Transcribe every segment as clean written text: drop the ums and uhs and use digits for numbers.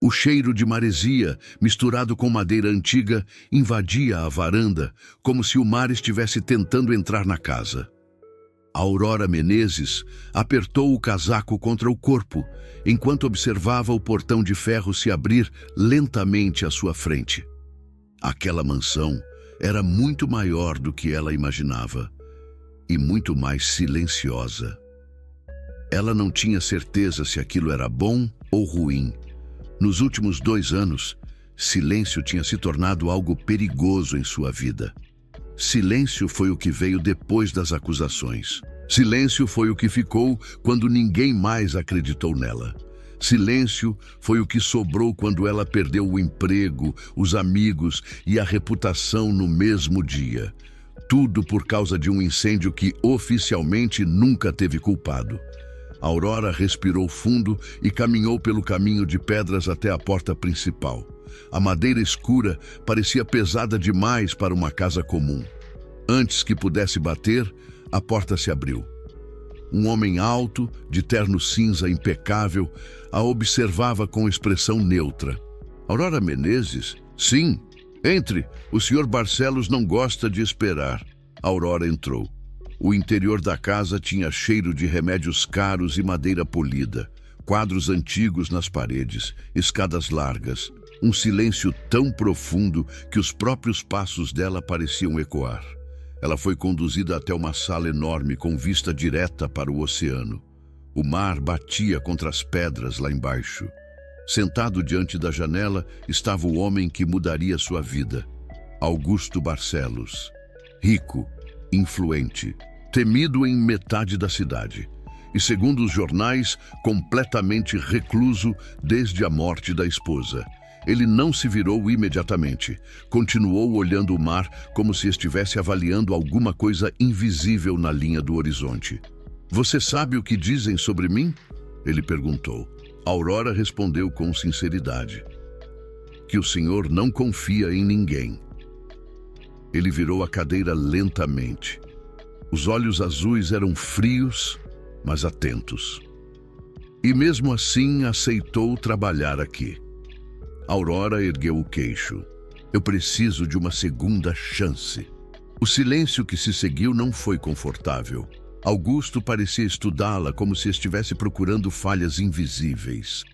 O cheiro de maresia, misturado com madeira antiga, invadia a varanda, como se o mar estivesse tentando entrar na casa. Aurora Menezes apertou o casaco contra o corpo, enquanto observava o portão de ferro se abrir lentamente à sua frente. Aquela mansão era muito maior do que ela imaginava, e muito mais silenciosa. Ela não tinha certeza se aquilo era bom ou ruim. Nos últimos 2 anos, silêncio tinha se tornado algo perigoso em sua vida. Silêncio foi o que veio depois das acusações. Silêncio foi o que ficou quando ninguém mais acreditou nela. Silêncio foi o que sobrou quando ela perdeu o emprego, os amigos e a reputação no mesmo dia. Tudo por causa de um incêndio que oficialmente nunca teve culpado. Aurora respirou fundo e caminhou pelo caminho de pedras até a porta principal. A madeira escura parecia pesada demais para uma casa comum. Antes que pudesse bater, a porta se abriu. Um homem alto, de terno cinza impecável, a observava com expressão neutra. Aurora Menezes? Sim, entre. O Sr. Barcelos não gosta de esperar. Aurora entrou. O interior da casa tinha cheiro de remédios caros e madeira polida, quadros antigos nas paredes, escadas largas, um silêncio tão profundo que os próprios passos dela pareciam ecoar. Ela foi conduzida até uma sala enorme com vista direta para o oceano. O mar batia contra as pedras lá embaixo. Sentado diante da janela estava o homem que mudaria sua vida, Augusto Barcelos. Rico, influente, temido em metade da cidade. E, segundo os jornais, completamente recluso desde a morte da esposa. Ele não se virou imediatamente. Continuou olhando o mar como se estivesse avaliando alguma coisa invisível na linha do horizonte. Você sabe o que dizem sobre mim? Ele perguntou. Aurora respondeu com sinceridade. Que o senhor não confia em ninguém. Ele virou a cadeira lentamente. Os olhos azuis eram frios, mas atentos. E mesmo assim aceitou trabalhar aqui. Aurora ergueu o queixo. Eu preciso de uma segunda chance. O silêncio que se seguiu não foi confortável. Augusto parecia estudá-la como se estivesse procurando falhas invisíveis.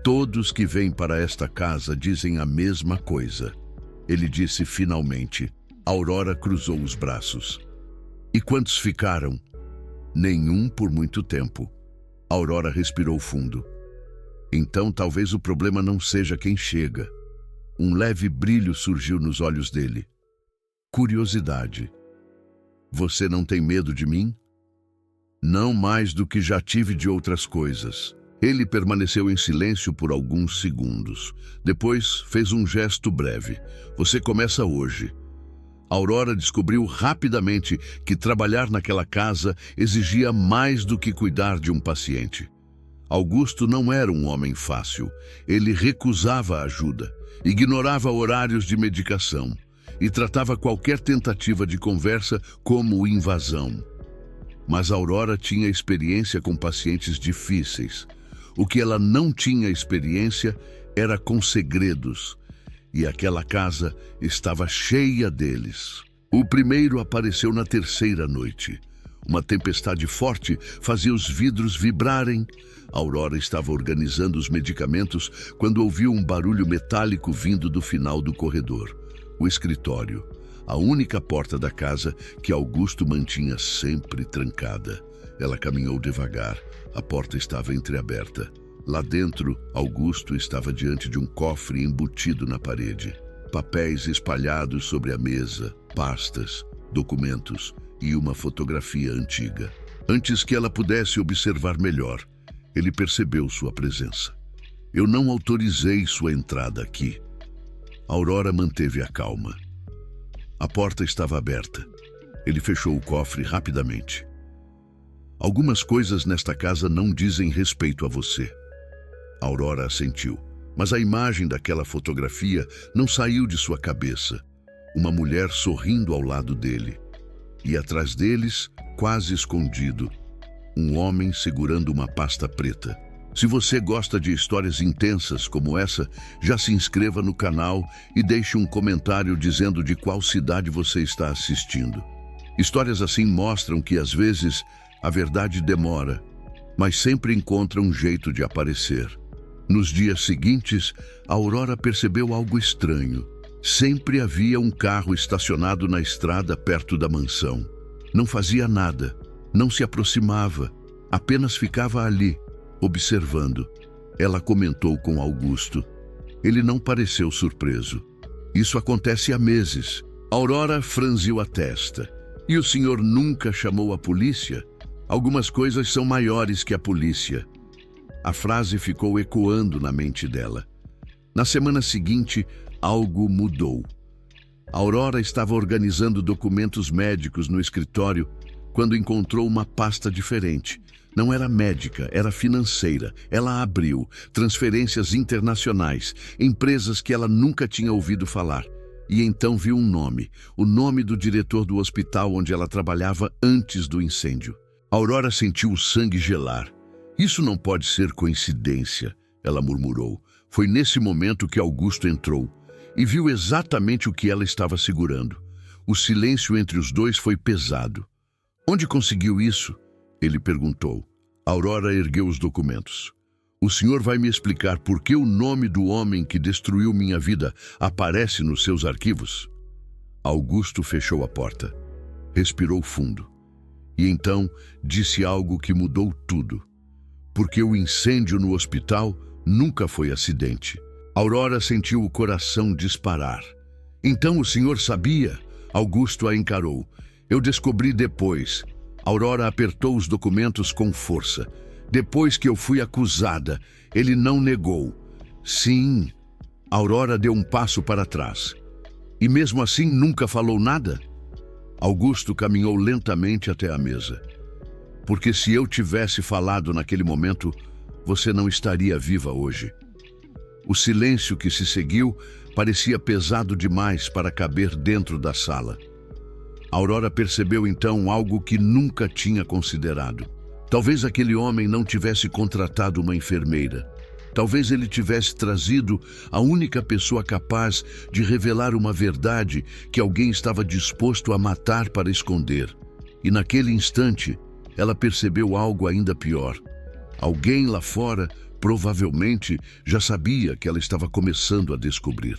Todos que vêm para esta casa dizem a mesma coisa. Ele disse finalmente. Aurora cruzou os braços. E quantos ficaram? Nenhum por muito tempo. Aurora respirou fundo. Então talvez o problema não seja quem chega. Um leve brilho surgiu nos olhos dele. Curiosidade. Você não tem medo de mim? Não mais do que já tive de outras coisas. Ele permaneceu em silêncio por alguns segundos. Depois fez um gesto breve. Você começa hoje. Aurora descobriu rapidamente que trabalhar naquela casa exigia mais do que cuidar de um paciente. Augusto não era um homem fácil. Ele recusava ajuda, ignorava horários de medicação e tratava qualquer tentativa de conversa como invasão. Mas Aurora tinha experiência com pacientes difíceis. O que ela não tinha experiência era com segredos. E aquela casa estava cheia deles. O primeiro apareceu na 3ª noite. Uma tempestade forte fazia os vidros vibrarem. Aurora estava organizando os medicamentos quando ouviu um barulho metálico vindo do final do corredor. O escritório, a única porta da casa que Augusto mantinha sempre trancada. Ela caminhou devagar. A porta estava entreaberta. Lá dentro, Augusto estava diante de um cofre embutido na parede. Papéis espalhados sobre a mesa, pastas, documentos e uma fotografia antiga. Antes que ela pudesse observar melhor, ele percebeu sua presença. Eu não autorizei sua entrada aqui. Aurora manteve a calma. A porta estava aberta. Ele fechou o cofre rapidamente. Algumas coisas nesta casa não dizem respeito a você. Aurora assentiu, mas a imagem daquela fotografia não saiu de sua cabeça. Uma mulher sorrindo ao lado dele. E atrás deles, quase escondido, um homem segurando uma pasta preta. Se você gosta de histórias intensas como essa, já se inscreva no canal e deixe um comentário dizendo de qual cidade você está assistindo. Histórias assim mostram que, às vezes, a verdade demora, mas sempre encontra um jeito de aparecer. Nos dias seguintes, a Aurora percebeu algo estranho. Sempre havia um carro estacionado na estrada perto da mansão. Não fazia nada, não se aproximava, apenas ficava ali, observando. Ela comentou com Augusto. Ele não pareceu surpreso. Isso acontece há meses. Aurora franziu a testa. E o senhor nunca chamou a polícia? Algumas coisas são maiores que a polícia. A frase ficou ecoando na mente dela. Na semana seguinte, algo mudou. Aurora estava organizando documentos médicos no escritório quando encontrou uma pasta diferente. Não era médica, era financeira. Ela abriu transferências internacionais, empresas que ela nunca tinha ouvido falar. E então viu um nome, o nome do diretor do hospital onde ela trabalhava antes do incêndio. Aurora sentiu o sangue gelar. Isso não pode ser coincidência, ela murmurou. Foi nesse momento que Augusto entrou e viu exatamente o que ela estava segurando. O silêncio entre os dois foi pesado. Onde conseguiu isso? Ele perguntou. Aurora ergueu os documentos. O senhor vai me explicar por que o nome do homem que destruiu minha vida aparece nos seus arquivos? Augusto fechou a porta. Respirou fundo. E então disse algo que mudou tudo. Porque o incêndio no hospital nunca foi acidente. Aurora sentiu o coração disparar. Então o senhor sabia? Augusto a encarou. Eu descobri depois. Aurora apertou os documentos com força. Depois que eu fui acusada, ele não negou. Sim. Aurora deu um passo para trás. E mesmo assim nunca falou nada? Augusto caminhou lentamente até a mesa. Porque se eu tivesse falado naquele momento, você não estaria viva hoje. O silêncio que se seguiu parecia pesado demais para caber dentro da sala. Aurora percebeu então algo que nunca tinha considerado. Talvez aquele homem não tivesse contratado uma enfermeira. Talvez ele tivesse trazido a única pessoa capaz de revelar uma verdade que alguém estava disposto a matar para esconder. E naquele instante, ela percebeu algo ainda pior. Alguém lá fora, provavelmente, já sabia que ela estava começando a descobrir.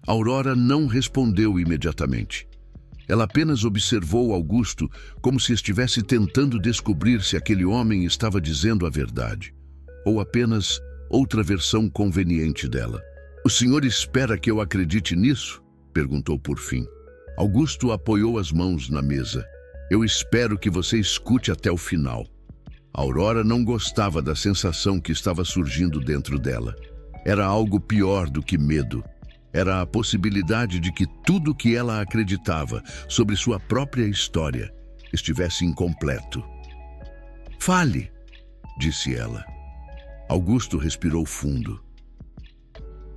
Aurora não respondeu imediatamente. Ela apenas observou Augusto como se estivesse tentando descobrir se aquele homem estava dizendo a verdade, ou apenas outra versão conveniente dela. O senhor espera que eu acredite nisso? Perguntou por fim. Augusto apoiou as mãos na mesa. Eu espero que você escute até o final. Aurora não gostava da sensação que estava surgindo dentro dela. Era algo pior do que medo. Era a possibilidade de que tudo que ela acreditava sobre sua própria história estivesse incompleto. Fale, disse ela. Augusto respirou fundo.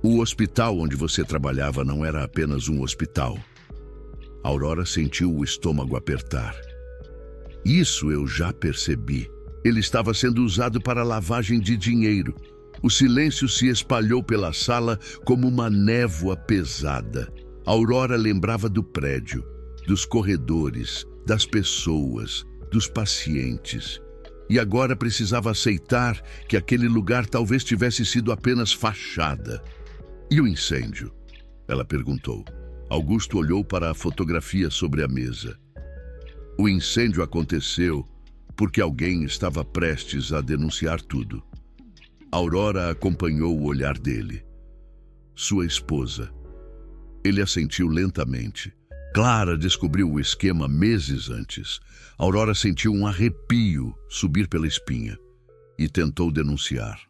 O hospital onde você trabalhava não era apenas um hospital. Aurora sentiu o estômago apertar. Isso eu já percebi. Ele estava sendo usado para lavagem de dinheiro. O silêncio se espalhou pela sala como uma névoa pesada. Aurora lembrava do prédio, dos corredores, das pessoas, dos pacientes. E agora precisava aceitar que aquele lugar talvez tivesse sido apenas fachada. E o incêndio? Ela perguntou. Augusto olhou para a fotografia sobre a mesa. O incêndio aconteceu porque alguém estava prestes a denunciar tudo. Aurora acompanhou o olhar dele. Sua esposa. Ele assentiu lentamente. Clara descobriu o esquema meses antes. Aurora sentiu um arrepio subir pela espinha e tentou denunciar.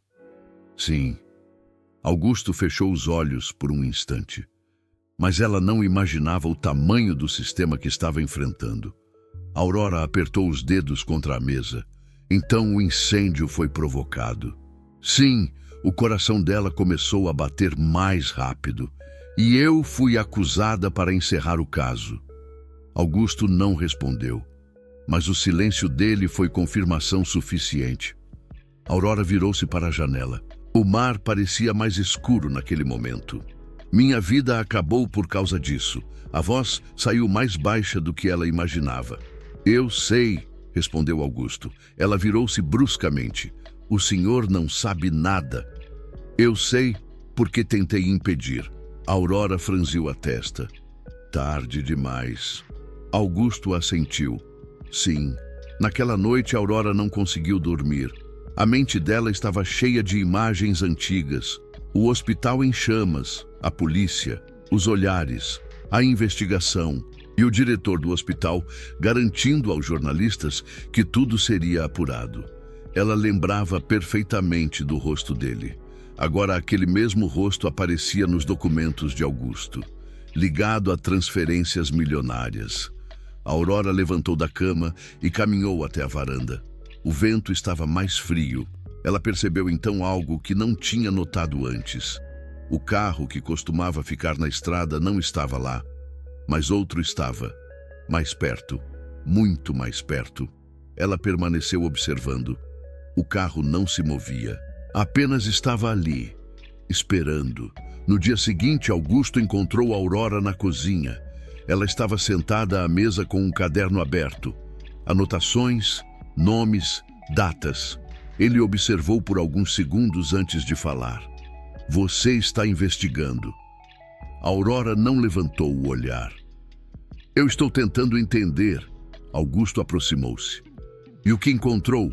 Sim. Augusto fechou os olhos por um instante. Mas ela não imaginava o tamanho do sistema que estava enfrentando. Aurora apertou os dedos contra a mesa. Então o incêndio foi provocado. Sim, o coração dela começou a bater mais rápido. E eu fui acusada para encerrar o caso. Augusto não respondeu, mas o silêncio dele foi confirmação suficiente. Aurora virou-se para a janela. O mar parecia mais escuro naquele momento. Minha vida acabou por causa disso. A voz saiu mais baixa do que ela imaginava. Eu sei, respondeu Augusto. Ela virou-se bruscamente. O senhor não sabe nada. Eu sei porque tentei impedir. Aurora franziu a testa. Tarde demais. Augusto assentiu. Sim, naquela noite Aurora não conseguiu dormir. A mente dela estava cheia de imagens antigas. O hospital em chamas, a polícia, os olhares, a investigação e o diretor do hospital garantindo aos jornalistas que tudo seria apurado. Ela lembrava perfeitamente do rosto dele. Agora aquele mesmo rosto aparecia nos documentos de Augusto, ligado a transferências milionárias. Aurora levantou da cama e caminhou até a varanda. O vento estava mais frio. Ela percebeu então algo que não tinha notado antes. O carro que costumava ficar na estrada não estava lá, mas outro estava, mais perto, muito mais perto. Ela permaneceu observando. O carro não se movia, apenas estava ali, esperando. No dia seguinte, Augusto encontrou Aurora na cozinha. Ela estava sentada à mesa com um caderno aberto. Anotações, nomes, datas. Ele observou por alguns segundos antes de falar. Você está investigando. Aurora não levantou o olhar. Eu estou tentando entender. Augusto aproximou-se. E o que encontrou?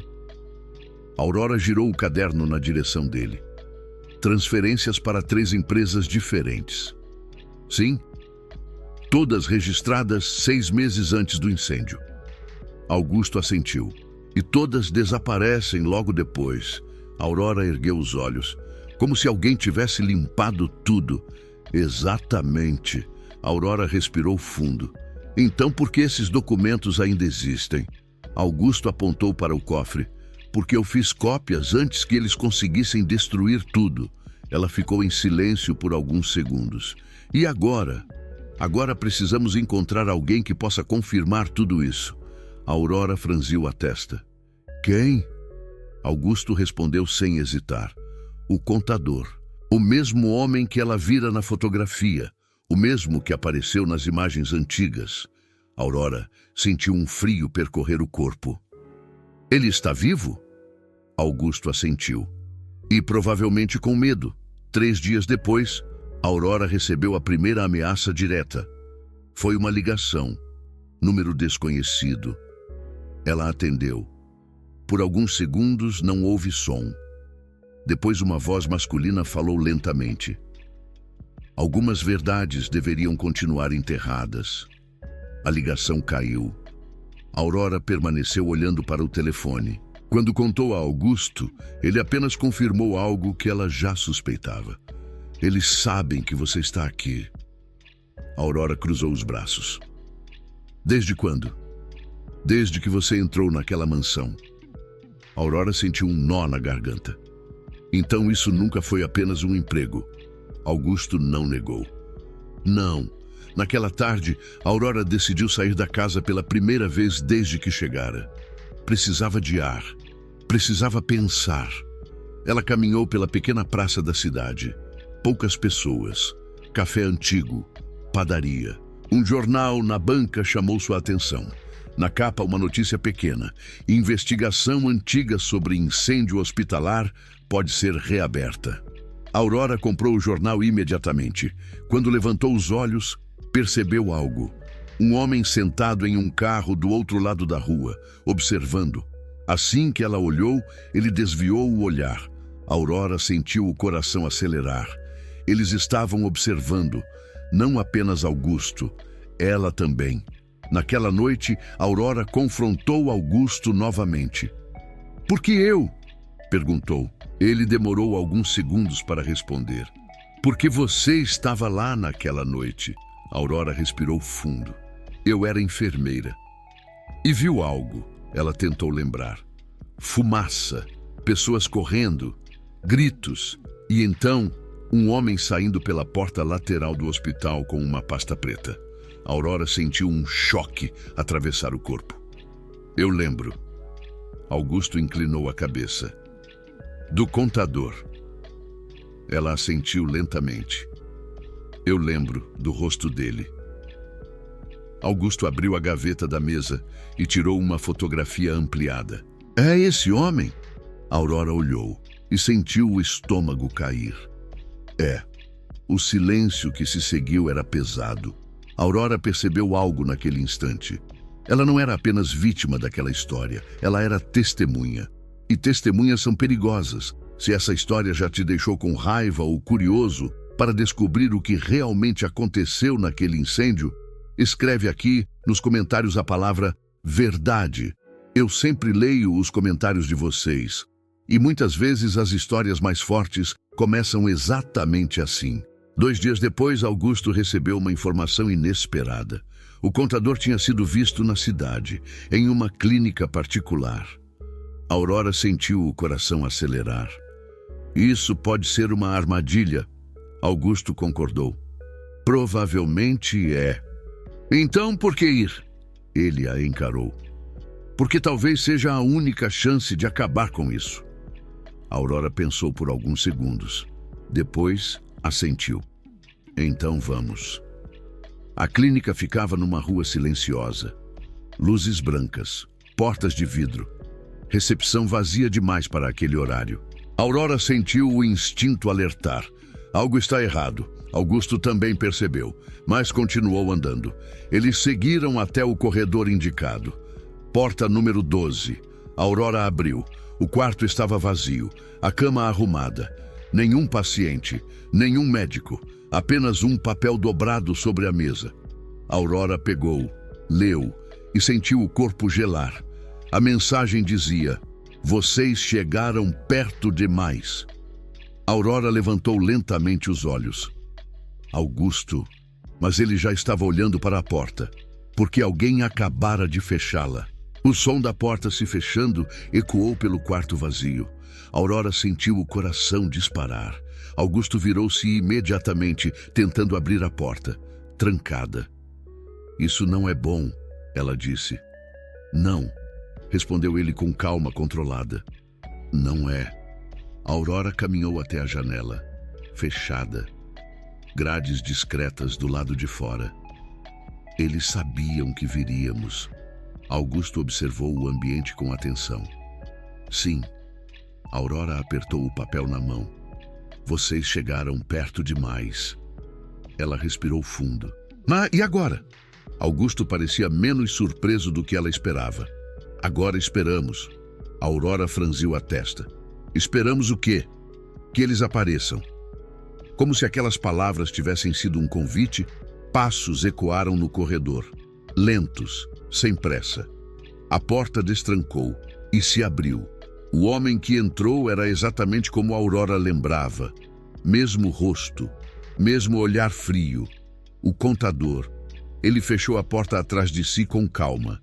Aurora girou o caderno na direção dele. Transferências para 3 empresas diferentes. Sim, todas registradas 6 meses antes do incêndio. Augusto assentiu. E todas desaparecem logo depois. Aurora ergueu os olhos, como se alguém tivesse limpado tudo. Exatamente. Aurora respirou fundo. Então por que esses documentos ainda existem? Augusto apontou para o cofre. Porque eu fiz cópias antes que eles conseguissem destruir tudo. Ela ficou em silêncio por alguns segundos. E agora? Agora precisamos encontrar alguém que possa confirmar tudo isso. Aurora franziu a testa. Quem? Augusto respondeu sem hesitar. O contador. O mesmo homem que ela vira na fotografia. O mesmo que apareceu nas imagens antigas. Aurora sentiu um frio percorrer o corpo. Ele está vivo? Augusto assentiu. E provavelmente com medo. 3 dias depois, Aurora recebeu a primeira ameaça direta. Foi uma ligação. Número desconhecido. Ela atendeu. Por alguns segundos não houve som. Depois uma voz masculina falou lentamente. Algumas verdades deveriam continuar enterradas. A ligação caiu. Aurora permaneceu olhando para o telefone. Quando contou a Augusto, ele apenas confirmou algo que ela já suspeitava. Eles sabem que você está aqui. Aurora cruzou os braços. Desde quando? Desde que você entrou naquela mansão. Aurora sentiu um nó na garganta. Então isso nunca foi apenas um emprego. Augusto não negou. Não. Naquela tarde, Aurora decidiu sair da casa pela primeira vez desde que chegara. Precisava de ar. Precisava pensar. Ela caminhou pela pequena praça da cidade. Poucas pessoas. Café antigo. Padaria. Um jornal na banca chamou sua atenção. Na capa, uma notícia pequena. Investigação antiga sobre incêndio hospitalar pode ser reaberta. Aurora comprou o jornal imediatamente. Quando levantou os olhos, percebeu algo. Um homem sentado em um carro do outro lado da rua, observando. Assim que ela olhou, ele desviou o olhar. Aurora sentiu o coração acelerar. Eles estavam observando, não apenas Augusto, ela também. Naquela noite, Aurora confrontou Augusto novamente. Por que eu? Perguntou. Ele demorou alguns segundos para responder. Porque você estava lá naquela noite. Aurora respirou fundo. Eu era enfermeira. E viu algo. Ela tentou lembrar. Fumaça, pessoas correndo, gritos. E então, um homem saindo pela porta lateral do hospital com uma pasta preta. Aurora sentiu um choque atravessar o corpo. Eu lembro. Augusto inclinou a cabeça. Do contador. Ela assentiu lentamente. Eu lembro do rosto dele. Augusto abriu a gaveta da mesa e tirou uma fotografia ampliada. É esse homem? Aurora olhou e sentiu o estômago cair. É. O silêncio que se seguiu era pesado. Aurora percebeu algo naquele instante. Ela não era apenas vítima daquela história, ela era testemunha. E testemunhas são perigosas. Se essa história já te deixou com raiva ou curioso para descobrir o que realmente aconteceu naquele incêndio, escreve aqui nos comentários a palavra verdade. Eu sempre leio os comentários de vocês. E muitas vezes as histórias mais fortes começam exatamente assim. 2 dias depois, Augusto recebeu uma informação inesperada. O contador tinha sido visto na cidade, em uma clínica particular. Aurora sentiu o coração acelerar. Isso pode ser uma armadilha, Augusto concordou. Provavelmente é. Então por que ir? Ele a encarou. Porque talvez seja a única chance de acabar com isso. Aurora pensou por alguns segundos. Depois, assentiu. Então vamos. A clínica ficava numa rua silenciosa. Luzes brancas, portas de vidro. Recepção vazia demais para aquele horário. Aurora sentiu o instinto alertar. Algo está errado. Augusto também percebeu, mas continuou andando. Eles seguiram até o corredor indicado. Porta número 12. Aurora abriu. O quarto estava vazio, a cama arrumada. Nenhum paciente, nenhum médico. Apenas um papel dobrado sobre a mesa. Aurora pegou, leu e sentiu o corpo gelar. A mensagem dizia: vocês chegaram perto demais. Aurora levantou lentamente os olhos. Augusto, mas ele já estava olhando para a porta, porque alguém acabara de fechá-la. O som da porta se fechando ecoou pelo quarto vazio. Aurora sentiu o coração disparar. Augusto virou-se imediatamente, tentando abrir a porta, trancada. Isso não é bom, ela disse. Não, respondeu ele com calma controlada. Não é. Aurora caminhou até a janela, fechada. Grades discretas do lado de fora. Eles sabiam que viríamos. Augusto observou o ambiente com atenção. Sim. Aurora apertou o papel na mão. Vocês chegaram perto demais. Ela respirou fundo. Mas e agora? Augusto parecia menos surpreso do que ela esperava. Agora esperamos. Aurora franziu a testa. Esperamos o quê? Que eles apareçam. Como se aquelas palavras tivessem sido um convite, passos ecoaram no corredor. Lentos, sem pressa. A porta destrancou e se abriu. O homem que entrou era exatamente como Aurora lembrava. Mesmo rosto, mesmo olhar frio. O contador. Ele fechou a porta atrás de si com calma.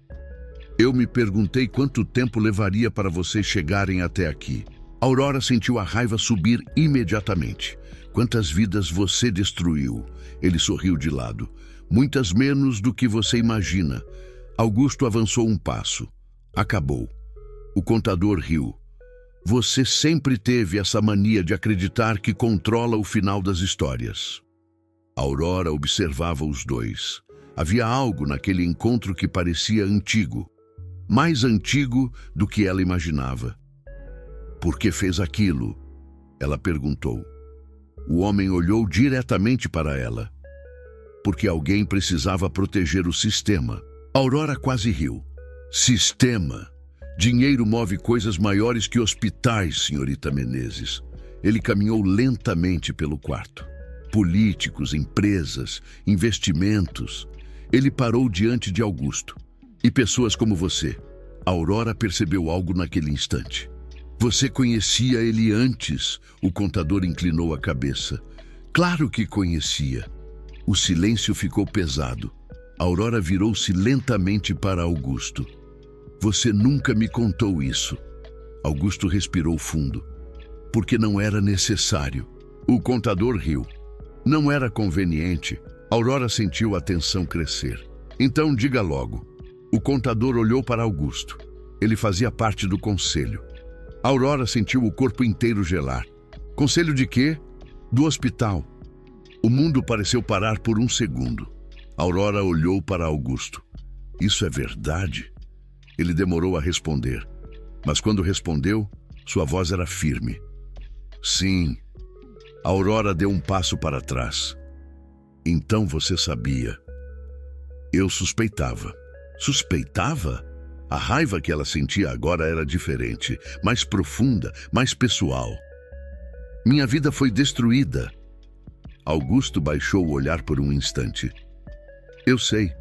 Eu me perguntei quanto tempo levaria para vocês chegarem até aqui. Aurora sentiu a raiva subir imediatamente. Quantas vidas você destruiu? Ele sorriu de lado. Muitas menos do que você imagina. Augusto avançou um passo. Acabou. O contador riu. Você sempre teve essa mania de acreditar que controla o final das histórias. Aurora observava os dois. Havia algo naquele encontro que parecia antigo. Mais antigo do que ela imaginava. Por que fez aquilo? Ela perguntou. O homem olhou diretamente para ela. Porque alguém precisava proteger o sistema. Aurora quase riu. Sistema. Dinheiro move coisas maiores que hospitais, senhorita Menezes. Ele caminhou lentamente pelo quarto. Políticos, empresas, investimentos. Ele parou diante de Augusto. E pessoas como você. Aurora percebeu algo naquele instante. Você conhecia ele antes? O contador inclinou a cabeça. Claro que conhecia. O silêncio ficou pesado. Aurora virou-se lentamente para Augusto. Você nunca me contou isso. Augusto respirou fundo. Porque não era necessário. O contador riu. Não era conveniente. Aurora sentiu a tensão crescer. Então diga logo. O contador olhou para Augusto. Ele fazia parte do conselho. Aurora sentiu o corpo inteiro gelar. Conselho de quê? Do hospital. O mundo pareceu parar por um segundo. Aurora olhou para Augusto. Isso é verdade? Ele demorou a responder. Mas quando respondeu, sua voz era firme. Sim. Aurora deu um passo para trás. Então você sabia. Eu suspeitava. Suspeitava? A raiva que ela sentia agora era diferente, mais profunda, mais pessoal. Minha vida foi destruída. Augusto baixou o olhar por um instante. Eu sei.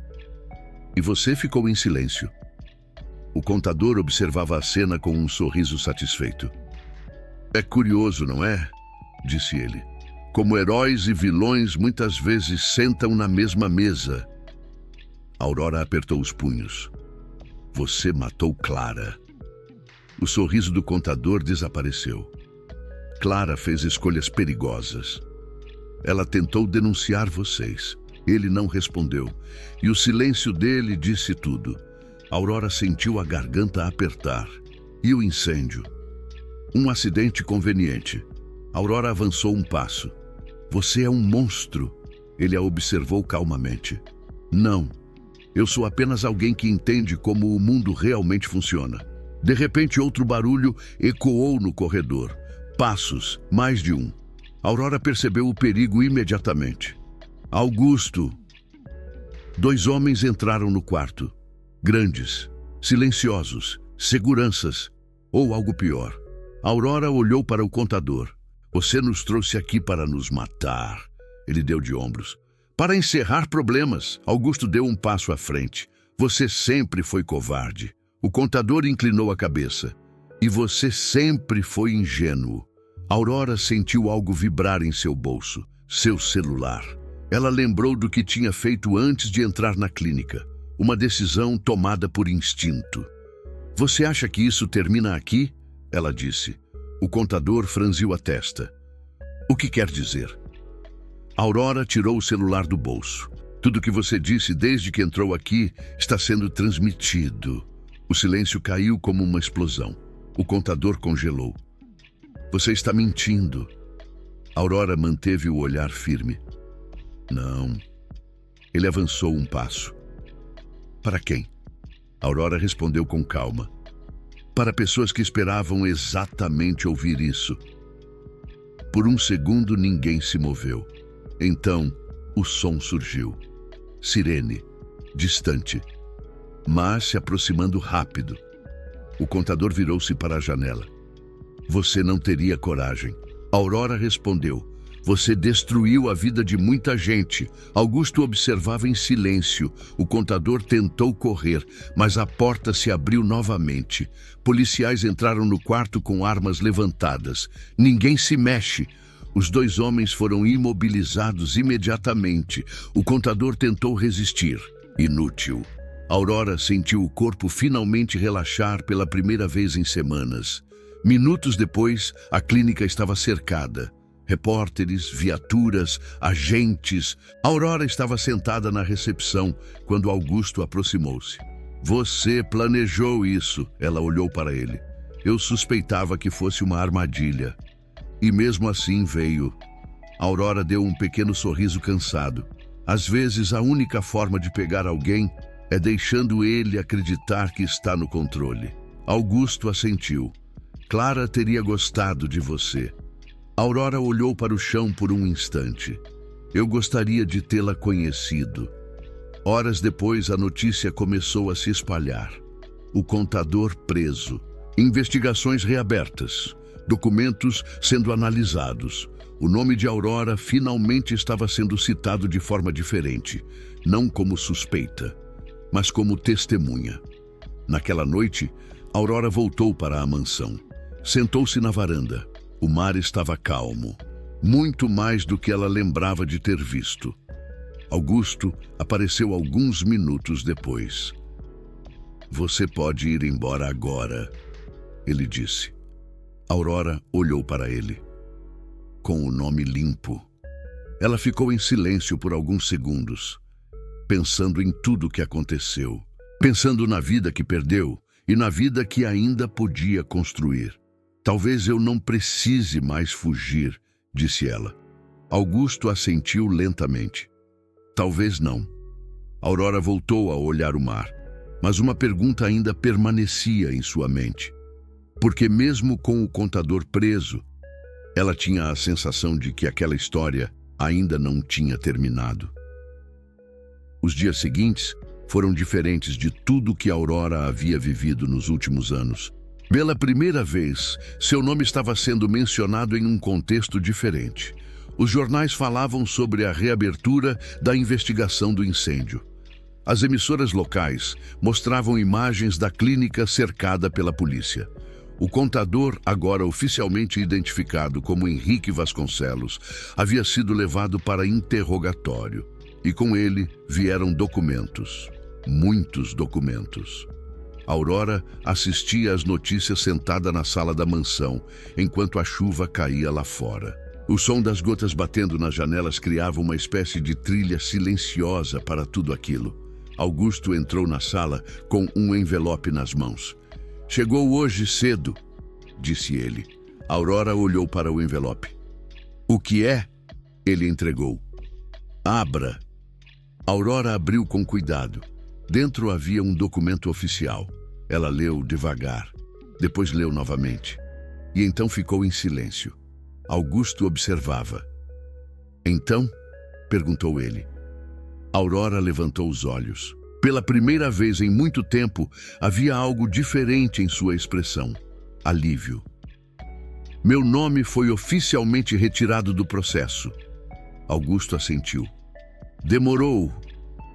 E você ficou em silêncio. O contador observava a cena com um sorriso satisfeito. É curioso, não é? Disse ele. Como heróis e vilões muitas vezes sentam na mesma mesa. Aurora apertou os punhos. Você matou Clara. O sorriso do contador desapareceu. Clara fez escolhas perigosas. Ela tentou denunciar vocês. Ele não respondeu. E o silêncio dele disse tudo. Aurora sentiu a garganta apertar. E o incêndio? Um acidente conveniente. Aurora avançou um passo. Você é um monstro. Ele a observou calmamente. Não. Eu sou apenas alguém que entende como o mundo realmente funciona. De repente, outro barulho ecoou no corredor. Passos, mais de um. Aurora percebeu o perigo imediatamente. Augusto! 2 homens entraram no quarto. Grandes, silenciosos, seguranças, ou algo pior. Aurora olhou para o contador. Você nos trouxe aqui para nos matar. Ele deu de ombros. Para encerrar problemas, Augusto deu um passo à frente. Você sempre foi covarde. O contador inclinou a cabeça. E você sempre foi ingênuo. Aurora sentiu algo vibrar em seu bolso. Seu celular. Ela lembrou do que tinha feito antes de entrar na clínica. Uma decisão tomada por instinto. Você acha que isso termina aqui? Ela disse. O contador franziu a testa. O que quer dizer? Aurora tirou o celular do bolso. Tudo que você disse desde que entrou aqui está sendo transmitido. O silêncio caiu como uma explosão. O contador congelou. Você está mentindo. Aurora manteve o olhar firme. Não. Ele avançou um passo. Para quem? Aurora respondeu com calma. Para pessoas que esperavam exatamente ouvir isso. Por um segundo ninguém se moveu. Então, o som surgiu. Sirene, distante, mas se aproximando rápido. O contador virou-se para a janela. Você não teria coragem. Aurora respondeu. Você destruiu a vida de muita gente. Augusto observava em silêncio. O contador tentou correr, mas a porta se abriu novamente. Policiais entraram no quarto com armas levantadas. Ninguém se mexe. Os 2 homens foram imobilizados imediatamente. O contador tentou resistir. Inútil. Aurora sentiu o corpo finalmente relaxar pela primeira vez em semanas. Minutos depois, a clínica estava cercada. Repórteres, viaturas, agentes. Aurora estava sentada na recepção quando Augusto aproximou-se. Você planejou isso, ela olhou para ele. Eu suspeitava que fosse uma armadilha. E mesmo assim veio. Aurora deu um pequeno sorriso cansado. Às vezes, a única forma de pegar alguém é deixando ele acreditar que está no controle. Augusto assentiu. Clara teria gostado de você. Aurora olhou para o chão por um instante. Eu gostaria de tê-la conhecido. Horas depois, a notícia começou a se espalhar. O contador preso. Investigações reabertas. Documentos sendo analisados. O nome de Aurora finalmente estava sendo citado de forma diferente. Não como suspeita, mas como testemunha. Naquela noite, Aurora voltou para a mansão. Sentou-se na varanda. O mar estava calmo. Muito mais do que ela lembrava de ter visto. Augusto apareceu alguns minutos depois. Você pode ir embora agora, ele disse. Aurora olhou para ele. Com o nome limpo. Ela ficou em silêncio por alguns segundos, pensando em tudo o que aconteceu, pensando na vida que perdeu e na vida que ainda podia construir. Talvez eu não precise mais fugir, disse ela. Augusto assentiu lentamente. Talvez não. Aurora voltou a olhar o mar, mas uma pergunta ainda permanecia em sua mente. Porque mesmo com o contador preso, ela tinha a sensação de que aquela história ainda não tinha terminado. Os dias seguintes foram diferentes de tudo que Aurora havia vivido nos últimos anos. Pela primeira vez, seu nome estava sendo mencionado em um contexto diferente. Os jornais falavam sobre a reabertura da investigação do incêndio. As emissoras locais mostravam imagens da clínica cercada pela polícia. O contador, agora oficialmente identificado como Henrique Vasconcelos, havia sido levado para interrogatório. E com ele vieram documentos. Muitos documentos. Aurora assistia às notícias sentada na sala da mansão, enquanto a chuva caía lá fora. O som das gotas batendo nas janelas criava uma espécie de trilha silenciosa para tudo aquilo. Augusto entrou na sala com um envelope nas mãos. Chegou hoje cedo, disse ele. Aurora olhou para o envelope. O que é? Ele entregou. Abra. Aurora abriu com cuidado. Dentro havia um documento oficial. Ela leu devagar. Depois leu novamente. E então ficou em silêncio. Augusto observava. Então? Perguntou ele. Aurora levantou os olhos. Pela primeira vez em muito tempo, havia algo diferente em sua expressão. Alívio. Meu nome foi oficialmente retirado do processo. Augusto assentiu. Demorou,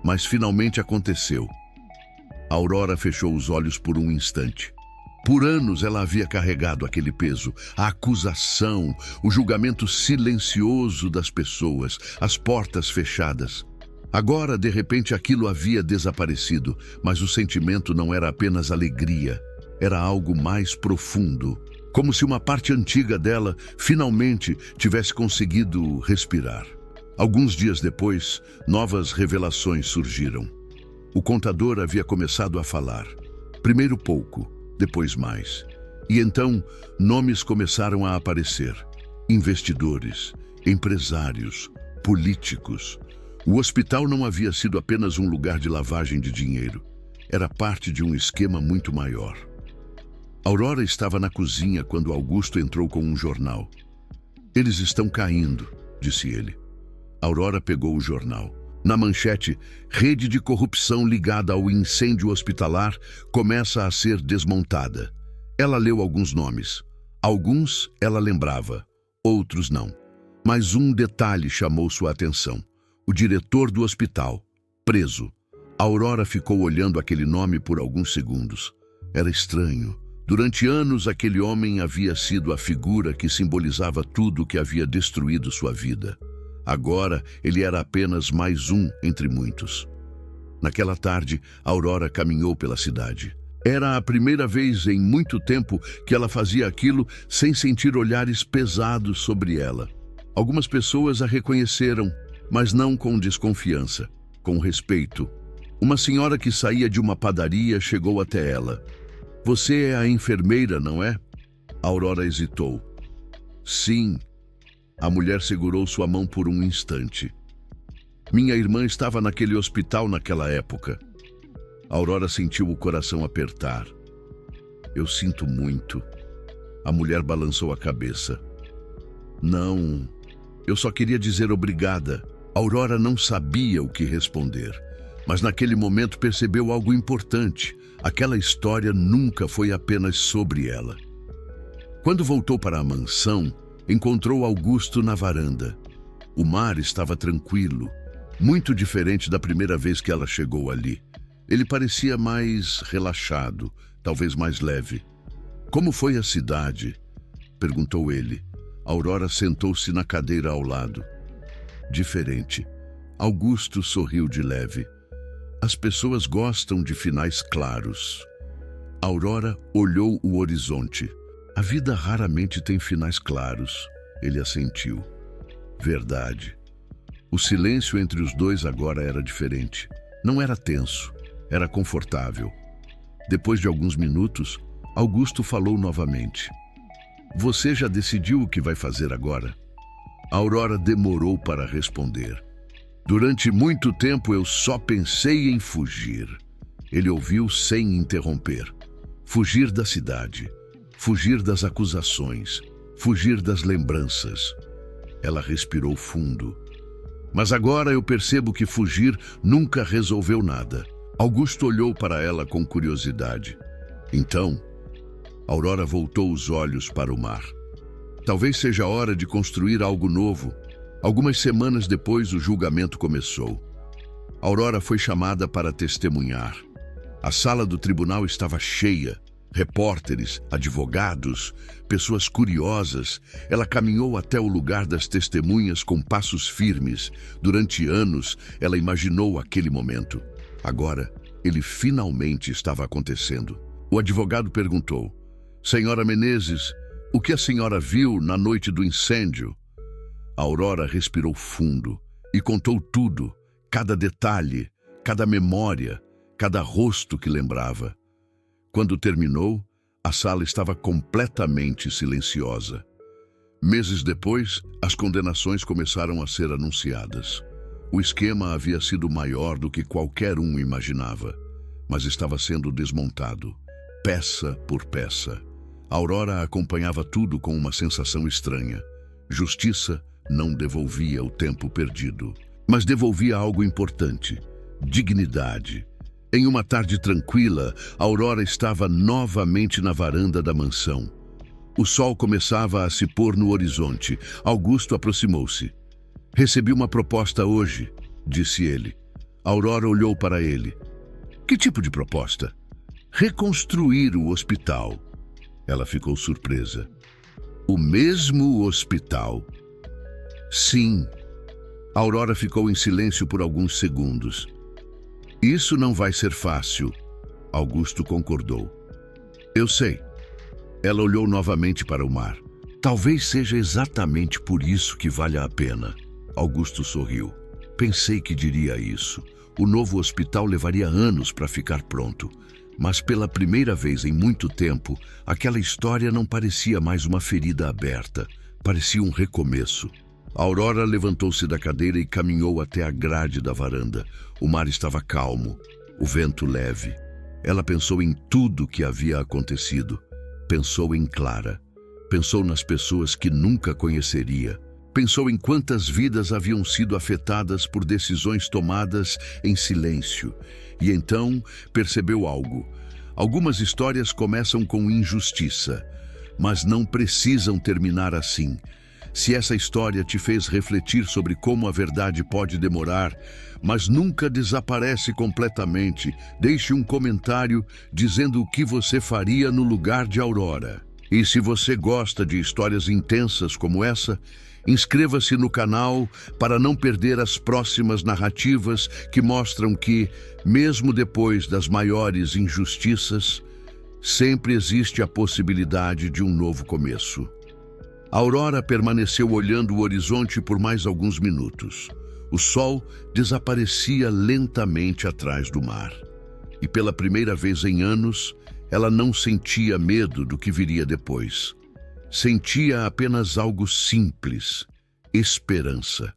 mas finalmente aconteceu. Aurora fechou os olhos por um instante. Por anos ela havia carregado aquele peso, a acusação, o julgamento silencioso das pessoas, as portas fechadas. Agora, de repente, aquilo havia desaparecido, mas o sentimento não era apenas alegria, era algo mais profundo, como se uma parte antiga dela finalmente tivesse conseguido respirar. Alguns dias depois, novas revelações surgiram. O contador havia começado a falar. Primeiro pouco, depois mais. E então, nomes começaram a aparecer. Investidores, empresários, políticos. O hospital não havia sido apenas um lugar de lavagem de dinheiro. Era parte de um esquema muito maior. Aurora estava na cozinha quando Augusto entrou com um jornal. Eles estão caindo, disse ele. Aurora pegou o jornal. Na manchete, rede de corrupção ligada ao incêndio hospitalar começa a ser desmontada. Ela leu alguns nomes. Alguns ela lembrava, outros não. Mas um detalhe chamou sua atenção. O diretor do hospital, preso. Aurora ficou olhando aquele nome por alguns segundos. Era estranho. Durante anos, aquele homem havia sido a figura que simbolizava tudo que havia destruído sua vida. Agora, ele era apenas mais um entre muitos. Naquela tarde, Aurora caminhou pela cidade. Era a primeira vez em muito tempo que ela fazia aquilo sem sentir olhares pesados sobre ela. Algumas pessoas a reconheceram, mas não com desconfiança, com respeito. Uma senhora que saía de uma padaria chegou até ela. Você é a enfermeira, não é? Aurora hesitou. Sim. A mulher segurou sua mão por um instante. Minha irmã estava naquele hospital naquela época. Aurora sentiu o coração apertar. Eu sinto muito. A mulher balançou a cabeça. Não, eu só queria dizer obrigada. Aurora não sabia o que responder, mas naquele momento percebeu algo importante. Aquela história nunca foi apenas sobre ela. Quando voltou para a mansão, encontrou Augusto na varanda. O mar estava tranquilo, muito diferente da primeira vez que ela chegou ali. Ele parecia mais relaxado, talvez mais leve. Como foi a cidade? Perguntou ele. Aurora sentou-se na cadeira ao lado. Diferente. Augusto sorriu de leve. As pessoas gostam de finais claros. Aurora olhou o horizonte. A vida raramente tem finais claros, ele assentiu. Verdade. O silêncio entre os dois agora era diferente. Não era tenso, era confortável. Depois de alguns minutos, Augusto falou novamente. Você já decidiu o que vai fazer agora? A Aurora demorou para responder. Durante muito tempo eu só pensei em fugir. Ele ouviu sem interromper. Fugir da cidade, fugir das acusações, fugir das lembranças. Ela respirou fundo. Mas agora eu percebo que fugir nunca resolveu nada. Augusto olhou para ela com curiosidade. Então, Aurora voltou os olhos para o mar. Talvez seja hora de construir algo novo. Algumas semanas depois, o julgamento começou. Aurora foi chamada para testemunhar. A sala do tribunal estava cheia. Repórteres, advogados, pessoas curiosas. Ela caminhou até o lugar das testemunhas com passos firmes. Durante anos, ela imaginou aquele momento. Agora, ele finalmente estava acontecendo. O advogado perguntou: Senhora Menezes, o que a senhora viu na noite do incêndio? A Aurora respirou fundo e contou tudo, cada detalhe, cada memória, cada rosto que lembrava. Quando terminou, a sala estava completamente silenciosa. Meses depois, as condenações começaram a ser anunciadas. O esquema havia sido maior do que qualquer um imaginava, mas estava sendo desmontado, peça por peça. A Aurora acompanhava tudo com uma sensação estranha. Justiça não devolvia o tempo perdido, mas devolvia algo importante: dignidade. Em uma tarde tranquila, a Aurora estava novamente na varanda da mansão. O sol começava a se pôr no horizonte. Augusto aproximou-se. Recebi uma proposta hoje, disse ele. A Aurora olhou para ele. Que tipo de proposta? Reconstruir o hospital. Ela ficou surpresa. O mesmo hospital? Sim. A Aurora ficou em silêncio por alguns segundos. Isso não vai ser fácil, Augusto concordou. Eu sei. Ela olhou novamente para o mar. Talvez seja exatamente por isso que valha a pena. Augusto sorriu. Pensei que diria isso. O novo hospital levaria anos para ficar pronto. Mas pela primeira vez em muito tempo, aquela história não parecia mais uma ferida aberta. Parecia um recomeço. A Aurora levantou-se da cadeira e caminhou até a grade da varanda. O mar estava calmo, o vento leve. Ela pensou em tudo que havia acontecido. Pensou em Clara. Pensou nas pessoas que nunca conheceria. Pensou em quantas vidas haviam sido afetadas por decisões tomadas em silêncio. E então percebeu algo. Algumas histórias começam com injustiça, mas não precisam terminar assim. Se essa história te fez refletir sobre como a verdade pode demorar, mas nunca desaparece completamente, deixe um comentário dizendo o que você faria no lugar de Aurora. E se você gosta de histórias intensas como essa, inscreva-se no canal para não perder as próximas narrativas que mostram que, mesmo depois das maiores injustiças, sempre existe a possibilidade de um novo começo. A Aurora permaneceu olhando o horizonte por mais alguns minutos. O sol desaparecia lentamente atrás do mar. E pela primeira vez em anos, ela não sentia medo do que viria depois. Sentia apenas algo simples: esperança.